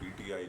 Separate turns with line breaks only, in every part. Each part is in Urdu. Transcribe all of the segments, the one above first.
PTI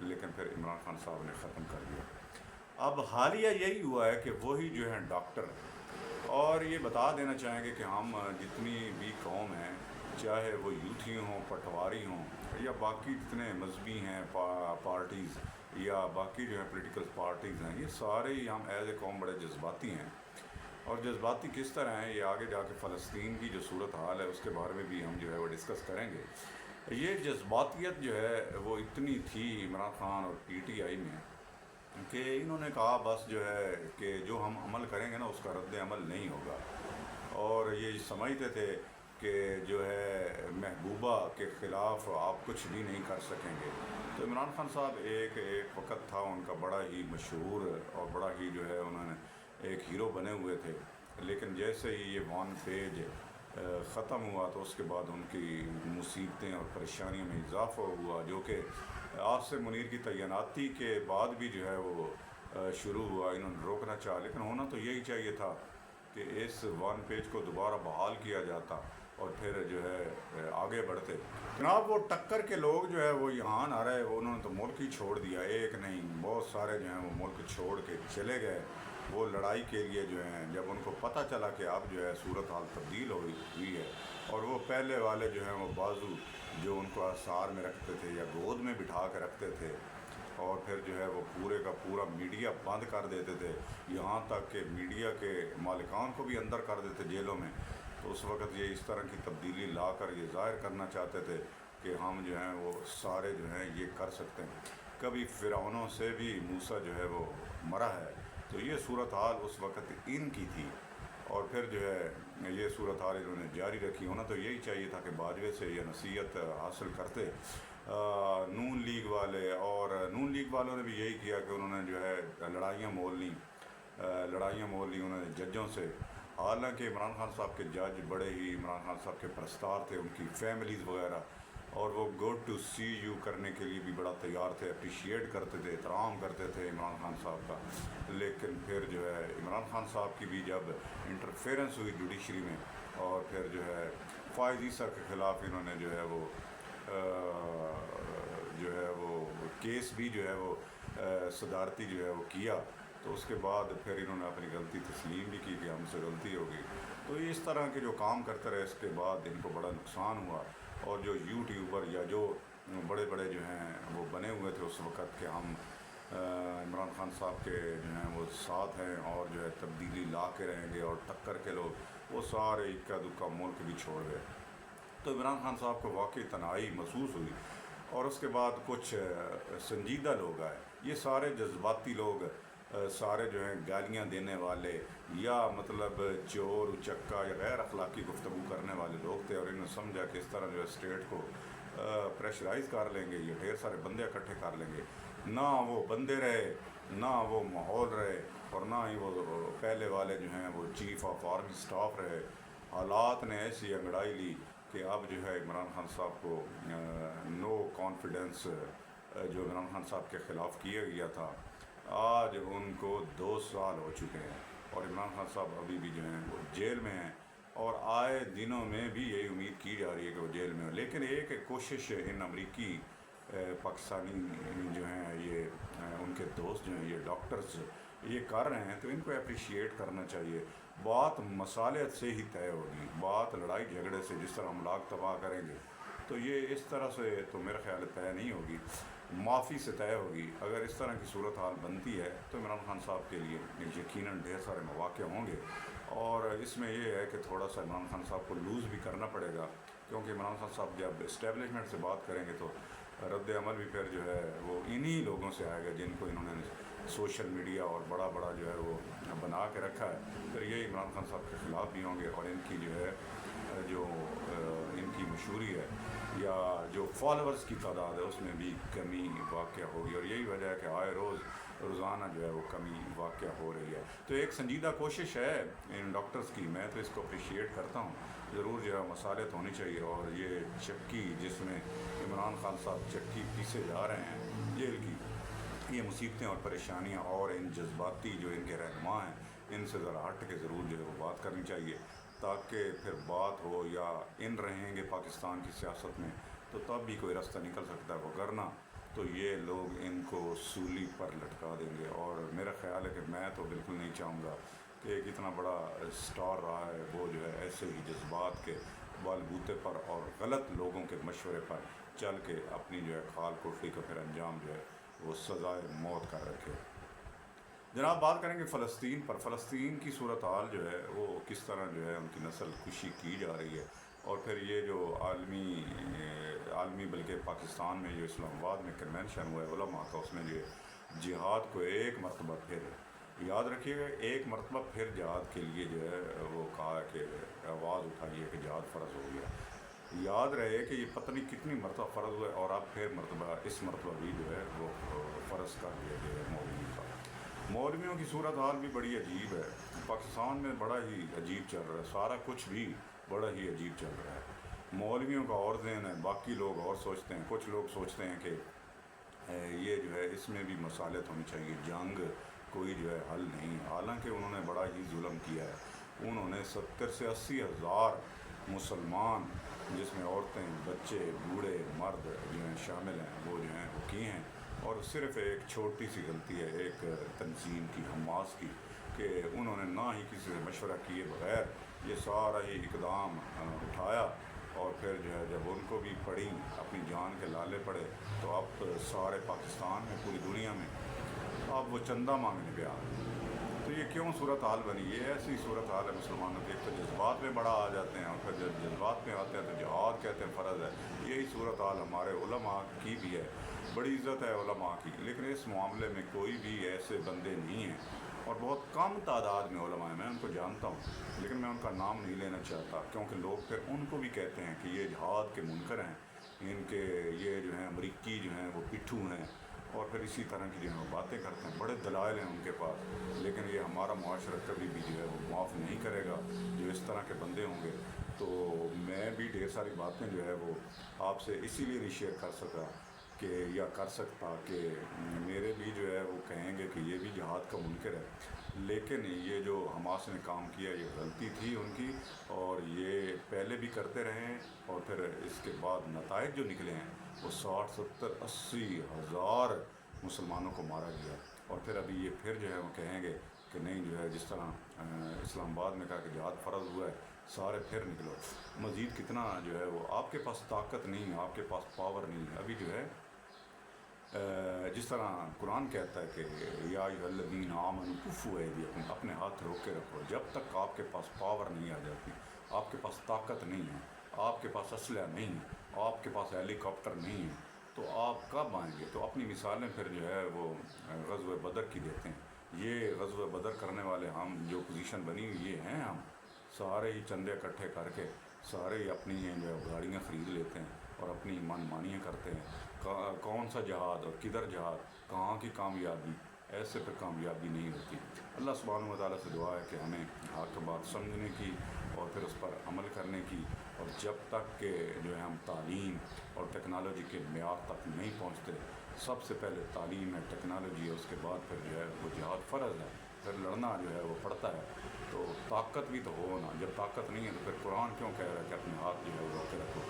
لیکن پھر عمران خان صاحب نے ختم کر دیا۔ اب حالیہ یہی ہوا ہے کہ وہی جو ہیں ڈاکٹر، اور یہ بتا دینا چاہیں گے کہ ہم جتنی بھی قوم ہیں، چاہے وہ یوتھی ہوں، پٹواری ہوں، یا باقی جتنے مذہبی ہیں پارٹیز، یا باقی جو ہیں پولیٹیکل پارٹیز ہیں، یہ سارے ہی ہم ایز اے قوم بڑے جذباتی ہیں۔ اور جذباتی کس طرح ہیں، یہ آگے جا کے فلسطین کی جو صورت حال ہے اس کے بارے میں بھی ہم جو ہے وہ ڈسکس کریں گے۔ یہ جذباتیت جو ہے وہ اتنی تھی عمران خان اور پی ٹی آئی میں کہ انہوں نے کہا بس جو ہے کہ جو ہم عمل کریں گے نا اس کا رد عمل نہیں ہوگا، اور یہ سمجھتے تھے کہ جو ہے محبوبہ کے خلاف آپ کچھ بھی نہیں کر سکیں گے۔ تو عمران خان صاحب ایک وقت تھا ان کا بڑا ہی مشہور اور بڑا ہی جو ہے انہوں نے ایک ہیرو بنے ہوئے تھے، لیکن جیسے ہی یہ وان پیج ختم ہوا تو اس کے بعد ان کی مصیبتیں اور پریشانیوں میں اضافہ ہوا، جو کہ آصف منیر کی تعیناتی کے بعد بھی جو ہے وہ شروع ہوا۔ انہوں نے روکنا چاہا، لیکن ہونا تو یہی چاہیے تھا کہ اس وان پیج کو دوبارہ بحال کیا جاتا اور پھر جو ہے آگے بڑھتے۔ جناب وہ ٹکر کے لوگ جو ہے وہ یہاں نہ رہے، وہ انہوں نے تو ملک ہی چھوڑ دیا، ایک نہیں بہت سارے جو ہیں وہ ملک چھوڑ کے چلے گئے وہ لڑائی کے لیے جو ہیں۔ جب ان کو پتہ چلا کہ اب جو ہے صورتحال تبدیل ہوئی ہے، اور وہ پہلے والے جو ہیں وہ بازو جو ان کو آثار میں رکھتے تھے یا گود میں بٹھا کے رکھتے تھے، اور پھر جو ہے وہ پورے کا پورا میڈیا بند کر دیتے تھے، یہاں تک کہ میڈیا کے مالکان کو بھی اندر کر دیتے جیلوں میں، تو اس وقت یہ اس طرح کی تبدیلی لا کر یہ ظاہر کرنا چاہتے تھے کہ ہم جو ہیں وہ سارے جو ہیں یہ کر سکتے ہیں۔ کبھی فرعونوں سے بھی موسیٰ جو ہے وہ مرا ہے، تو یہ صورتحال اس وقت ان کی تھی، اور پھر جو ہے یہ صورتحال انہوں نے جاری رکھی۔ ہونا تو یہی چاہیے تھا کہ باجوے سے یہ نصیحت حاصل کرتے نون لیگ والے، اور نون لیگ والوں نے بھی یہی کیا کہ انہوں نے جو ہے لڑائیاں مول لی انہوں نے ججوں سے، حالانکہ عمران خان صاحب کے جج بڑے ہی عمران خان صاحب کے پرستار تھے، ان کی فیملیز وغیرہ، اور وہ گڈ ٹو سی یو کرنے کے لیے بھی بڑا تیار تھے، اپریشیٹ کرتے تھے، احترام کرتے تھے عمران خان صاحب کا۔ لیکن پھر جو ہے عمران خان صاحب کی بھی جب انٹرفیرنس ہوئی جوڈیشری میں، اور پھر جو ہے فائز عیسیٰ کے خلاف انہوں نے جو ہے وہ کیس بھی جو ہے وہ صدارتی جو ہے وہ کیا، تو اس کے بعد پھر انہوں نے اپنی غلطی تسلیم بھی کی کہ ہم سے غلطی ہوگی۔ تو اس طرح کے جو کام کرتے رہے، اس کے بعد ان کو بڑا نقصان ہوا، اور جو یوٹیوبر یا جو بڑے بڑے جو ہیں وہ بنے ہوئے تھے اس وقت کہ ہم عمران خان صاحب کے جو ہیں وہ ساتھ ہیں اور جو ہے تبدیلی لا کے رہیں گے، اور ٹکر کے لوگ وہ سارے اکا دکا ملک بھی چھوڑ گئے۔ تو عمران خان صاحب کو واقعی تنہائی محسوس ہوئی، اور اس کے بعد کچھ سنجیدہ لوگ آئے، یہ سارے جذباتی لوگ، سارے جو ہیں گالیاں دینے والے یا مطلب چور اچکا یا غیر اخلاقی گفتگو کرنے والے لوگ تھے، اور انہوں نے سمجھا کہ اس طرح جو ہے اسٹیٹ کو پریشرائز کر لیں گے، یہ ڈھیر سارے بندے اکٹھے کر لیں گے۔ نہ وہ بندے رہے، نہ وہ ماحول رہے، اور نہ ہی وہ پہلے والے جو ہیں وہ چیف آف آرمی اسٹاف رہے۔ حالات نے ایسی انگڑائی لی کہ اب جو ہے عمران خان صاحب کو نو کانفیڈنس جو عمران خان صاحب کے خلاف کیا گیا تھا، آج ان کو 2 سال ہو چکے ہیں، اور عمران خان صاحب ابھی بھی جو ہیں وہ جیل میں ہیں، اور آئے دنوں میں بھی یہی امید کی جا رہی ہے کہ وہ جیل میں ہوں۔ لیکن ایک کوشش ان امریکی پاکستانی جو ہیں یہ ان کے دوست جو ہیں یہ ڈاکٹرز یہ کر رہے ہیں، تو ان کو اپریشیٹ کرنا چاہیے۔ بات مصالحت سے ہی طے ہوگی، بات لڑائی جھگڑے سے جس طرح املاک تباہ کریں گے تو یہ اس طرح سے تو میرے خیال طے نہیں ہوگی، معافی سے طے ہوگی۔ اگر اس طرح کی صورتحال بنتی ہے تو عمران خان صاحب کے لیے یقیناً ڈھیر سارے مواقع ہوں گے، اور اس میں یہ ہے کہ تھوڑا سا عمران خان صاحب کو لوز بھی کرنا پڑے گا، کیونکہ عمران خان صاحب جب اسٹیبلشمنٹ سے بات کریں گے تو رد عمل بھی پھر جو ہے وہ انہی لوگوں سے آئے گا جن کو انہوں نے سوشل میڈیا اور بڑا بڑا جو ہے وہ بنا کے رکھا ہے، پھر یہ عمران خان صاحب کے خلاف بھی ہوں گے، اور ان کی جو ہے جو ان کی مشہوری ہے یا جو فالورز کی تعداد ہے اس میں بھی کمی واقع ہوگی، اور یہی وجہ ہے کہ آئے روزانہ جو ہے وہ کمی واقع ہو رہی ہے۔ تو ایک سنجیدہ کوشش ہے ان ڈاکٹرز کی، میں تو اس کو اپریشیٹ کرتا ہوں، ضرور جو ہے مصالحت ہونی چاہیے، اور یہ چکی جس میں عمران خان صاحب چکی پیسے جا رہے ہیں جیل کی، یہ مصیبتیں اور پریشانیاں اور ان جذباتی جو ان کے رہنما ہیں ان سے ذرا ہٹ کے ضرور جو ہے وہ بات کرنی چاہیے، تاکہ پھر بات ہو، یا ان رہیں گے پاکستان کی سیاست میں تو تب بھی کوئی راستہ نکل سکتا ہے، وگرنہ تو یہ لوگ ان کو سولی پر لٹکا دیں گے. اور میرا خیال ہے کہ میں تو بالکل نہیں چاہوں گا کہ ایک اتنا بڑا اسٹار رہا ہے وہ جو ہے ایسے ہی جذبات کے بال بوتے پر اور غلط لوگوں کے مشورے پر چل کے اپنی جو ہے کھال کوٹری کا پھر انجام جو ہے وہ سزائے موت کر رکھے. جناب بات کریں گے فلسطین پر. فلسطین کی صورتحال جو ہے وہ کس طرح جو ہے ان کی نسل کشی کی جا رہی ہے. اور پھر یہ جو عالمی بلکہ پاکستان میں جو اسلام آباد میں کنونشن ہوا ہے علماء کا، اس میں جو جہاد کو ایک مرتبہ پھر یاد رکھیے گا، ایک مرتبہ پھر جہاد کے لیے جو ہے وہ کہا کہ آواز اٹھائی ہے کہ جہاد فرض ہو گیا. یاد رہے کہ یہ پتہ نہیں کتنی مرتبہ فرض ہوا ہے اور اب پھر اس مرتبہ بھی جو ہے وہ فرض کر دیا گیا ہے مولویوں کا. مولویوں کی صورتحال بھی بڑی عجیب ہے. پاکستان میں بڑا ہی عجیب چل رہا ہے، سارا کچھ بھی بڑا ہی عجیب چل رہا ہے. مولویوں کا اور ذہن ہے، باقی لوگ اور سوچتے ہیں. کچھ لوگ سوچتے ہیں کہ یہ جو ہے اس میں بھی مصالحت ہونی چاہیے، جنگ کوئی جو ہے حل نہیں. حالانکہ انہوں نے بڑا ہی ظلم کیا ہے. انہوں نے 70 سے 80 ہزار مسلمان، جس میں عورتیں، بچے، بوڑھے، مرد جو ہیں شامل ہیں، وہ جو ہیں وہ کیے ہیں. اور صرف ایک چھوٹی سی غلطی ہے ایک تنظیم کی، حماس کی، کہ انہوں نے نہ ہی کسی سے مشورہ کیے بغیر یہ سارا ہی اقدام اٹھایا. اور پھر جو ہے جب ان کو بھی پڑی اپنی جان کے لالے پڑے تو اب سارے پاکستان میں، پوری دنیا میں اب وہ چندہ مانگنے پہ آ گئے. تو یہ کیوں صورتحال بنی؟ یہ ایسی صورتحال ہے مسلمانوں کی. ایک تو جذبات میں بڑا آ جاتے ہیں اور پھر جب جذبات میں آتے ہیں تو جہاد کہتے ہیں فرض ہے. یہی صورتحال ہمارے علماء کی بھی ہے. بڑی عزت ہے علماء کی، لیکن اس معاملے میں کوئی بھی ایسے بندے نہیں ہیں اور بہت کم تعداد میں علماء ہیں. میں ان کو جانتا ہوں لیکن میں ان کا نام نہیں لینا چاہتا، کیونکہ لوگ پھر ان کو بھی کہتے ہیں کہ یہ جہاد کے منکر ہیں، ان کے یہ جو ہیں امریکی جو ہیں وہ پٹھو ہیں، اور پھر اسی طرح کی جو ہے وہ باتیں کرتے ہیں. بڑے دلائل ہیں ان کے پاس، لیکن یہ ہمارا معاشرہ کبھی بھی جو ہے وہ معاف نہیں کرے گا جو اس طرح کے بندے ہوں گے. تو میں بھی ڈھیر ساری باتیں جو ہے وہ آپ سے اسی لیے نہیں شیئر کر سکا کہ یا کر سکتا کہ میرے بھی جو ہے وہ کہیں گے کہ یہ بھی جہاد کا منکر ہے. لیکن یہ جو حماس نے کام کیا یہ غلطی تھی ان کی، اور یہ پہلے بھی کرتے رہے ہیں. اور پھر اس کے بعد نتائج جو نکلے ہیں وہ 60 70 80 ہزار مسلمانوں کو مارا گیا. اور پھر ابھی یہ پھر جو ہے وہ کہیں گے کہ نہیں جو ہے جس طرح اسلام آباد میں کہا کہ جہاد فرض ہوا ہے سارے پھر نکلو. مزید کتنا جو ہے وہ آپ کے پاس طاقت نہیں ہے، آپ کے پاس پاور نہیں ہے. ابھی جو ہے جس طرح قرآن کہتا ہے کہ یا ایھا الذین آمنوا کفوا ایدیکم، اپنے ہاتھ روک کے رکھو. جب تک آپ کے پاس پاور نہیں آ جاتی، آپ کے پاس طاقت نہیں ہے، آپ کے پاس اسلحہ نہیں ہے، آپ کے پاس ہیلی کاپٹر نہیں ہے، تو آپ کب آئیں گے؟ تو اپنی مثالیں پھر جو ہے وہ غزوہ بدر کی دیتے ہیں. یہ غزوہ بدر کرنے والے ہم، جو پوزیشن بنی ہوئی یہ ہیں، ہم سارے ہی چندے اکٹھے کر کے سارے ہی اپنی جو ہے گاڑیاں خرید لیتے ہیں اور اپنی من مانیاں کرتے ہیں. کون سا جہاد اور کدھر جہاد، کہاں کی کامیابی؟ ایسے پہ کامیابی نہیں ہوتی. اللہ سبحانہ و تعالیٰ سے دعا ہے کہ ہمیں حق بات سمجھنے کی اور پھر اس پر عمل کرنے کی. اور جب تک کہ جو ہے ہم تعلیم اور ٹیکنالوجی کے معیار تک نہیں پہنچتے، سب سے پہلے تعلیم ہے، ٹیکنالوجی ہے، اس کے بعد پھر جو ہے وہ جہاد فرض ہے، پھر لڑنا جو ہے وہ پڑتا ہے. تو طاقت بھی تو ہو نا. جب طاقت نہیں ہے تو پھر قرآن کیوں کہہ رہا ہے کہ اپنے ہاتھ جو ہے وہ روک کے رکھو؟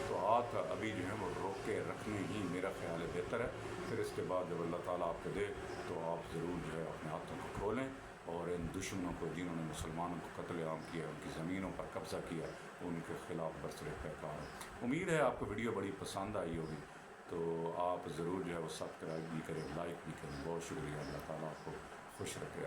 تو ہاتھ ابھی جو ہے وہ روک کے رکھنے ہی میرا خیال ہے بہتر ہے. پھر اس کے بعد جب اللہ تعالیٰ آپ کو دے تو آپ ضرور جو ہے اپنے ہاتھوں کو کھولیں اور ان دشمنوں کو جنہوں نے مسلمانوں کو قتل عام کیا، ان کی زمینوں پر قبضہ کیا، ان کے خلاف برسر پیکار. امید ہے آپ کو ویڈیو بڑی پسند آئی ہوگی، تو آپ ضرور جو ہے وہ سبسکرائب بھی کریں، لائک بھی کریں. بہت شکریہ. اللہ تعالیٰ آپ کو خوش رکھے.